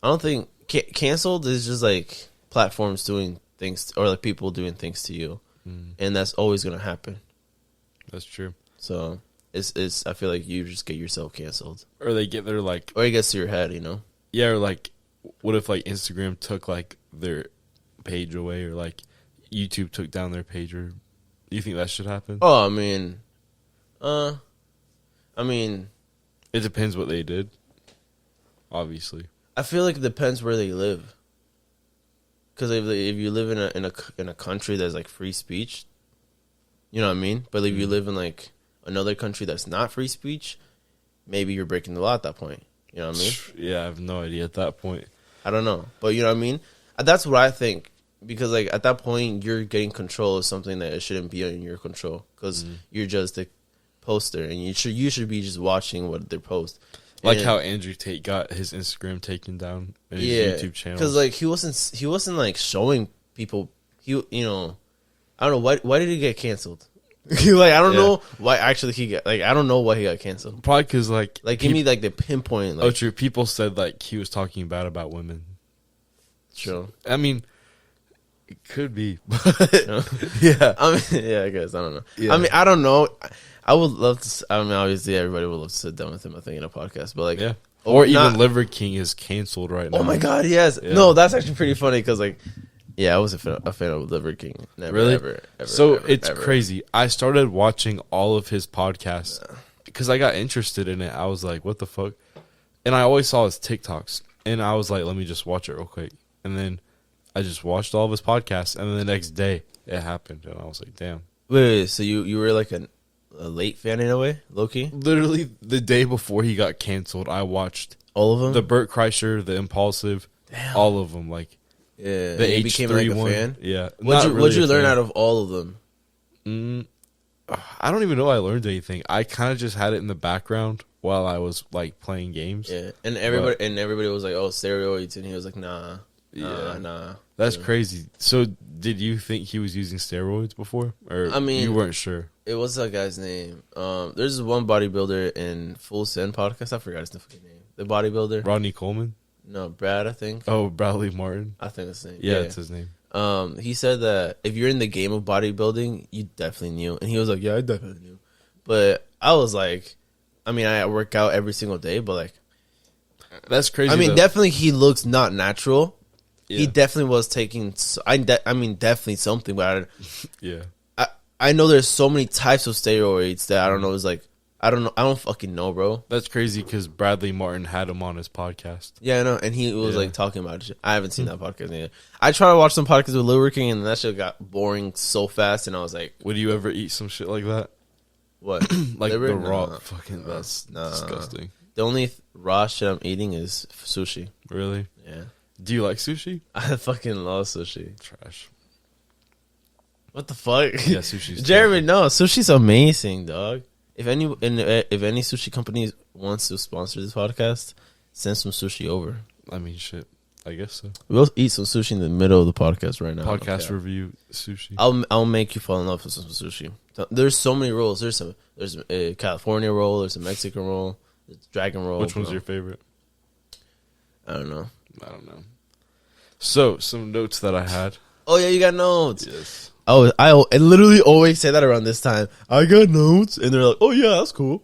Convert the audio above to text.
I don't think canceled is just like platforms doing things or like people doing things to you, and that's always gonna happen. That's true. So it's I feel like you just get yourself canceled, Or they get their like, or it gets to your head, you know. yeah, or like, what if like Instagram took like their page away, or like YouTube took down their page, or do you think that should happen? Oh, I mean, It depends what they did. Obviously, I feel like it depends where they live. Because if you live in a country that's like free speech, you know what I mean. But if you live in like another country that's not free speech, maybe you're breaking the law at that point. You know what I mean? yeah, I have no idea at that point. I don't know, but you know what I mean. That's what I think. Because like at that point, you're getting control of something that it shouldn't be in your control. Because you're just a poster, and you should be just watching what they post. Like And- how Andrew Tate got his Instagram taken down and his YouTube channel. Because like he wasn't like showing people. I don't know why did he get canceled. Like I don't know why actually I don't know why he got canceled. Probably because like Give me like the pinpoint. Like, oh, true. People said like he was talking bad about women. true. I mean, it could be. Yeah. I guess I don't know. Yeah. I mean, I don't know. I would love to. I mean, obviously, everybody would love to sit down with him. I think in a podcast, but like, Yeah. Or even not- Liver King is canceled right now. Oh my God, yes. Yeah. No, that's actually pretty funny because like, yeah, I was a fan of Liver King. Never, Really? ever, So ever, it's ever. crazy. I started watching all of his podcasts because I got interested in it. I was like, what the fuck? And I always saw his TikToks. And I was like, let me just watch it real quick. And then I just watched all of his podcasts. And then the next day, it happened. And I was like, damn. Wait, so you were like a late fan in a way, Loki? Literally the day before he got canceled, I watched All of them? the Burt Kreischer, the Impulsive, all of them. Like Yeah. the you H3 became like a one. fan? Yeah. What'd you learn out of all of them? I don't even know I learned anything. I kind of just had it in the background while I was like playing games. Yeah. And everybody was like, oh, steroids, and he was like, nah. Yeah. Nah. That's crazy. So, did you think he was using steroids before, or I mean- you weren't sure? What's that guy's name? There's this one bodybuilder in Full Send podcast. I forgot his fucking name. The bodybuilder. Rodney Coleman? No, Brad, I think. Oh, Bradley Martin. I think that's his name. Yeah, that's his name. He said that if you're in the game of bodybuilding, you definitely knew. And he was like, yeah, I definitely knew. But I was like, I mean, I work out every single day, but like, That's crazy. I mean, though. definitely he looks not natural. Yeah. He definitely was taking, definitely something, but Yeah, I know there's so many types of steroids that I don't know. It's like, I don't know. I don't fucking know, bro. that's crazy because Bradley Martin had him on his podcast. Yeah, I know. And he was Yeah. like talking about it. I haven't seen that podcast yet. I tried to watch some podcasts with Lil King, and that shit got boring so fast. And I was like, Would you ever eat some shit like that? what? Like Liver? the raw? Nah. Fucking, that's Nah. disgusting. The only raw shit I'm eating is sushi. Really? Yeah. Do you like sushi? I fucking love sushi. Trash. What the fuck? Yeah, sushi's Jeremy, no, sushi's amazing, dog. If any sushi company wants to sponsor this podcast, send some sushi over. I mean, shit. I guess so. We'll eat some sushi in the middle of the podcast right now. Podcast Okay. review sushi. I'll make you fall in love with some sushi. There's so many rolls. There's a California roll. There's a Mexican roll. There's a dragon roll. Which one's bro. your favorite? I don't know. I don't know. So, some notes that I had. Oh yeah, you got notes. Yes. Oh, I literally always say that around this time. I got notes, and they're like, "Oh yeah, that's cool."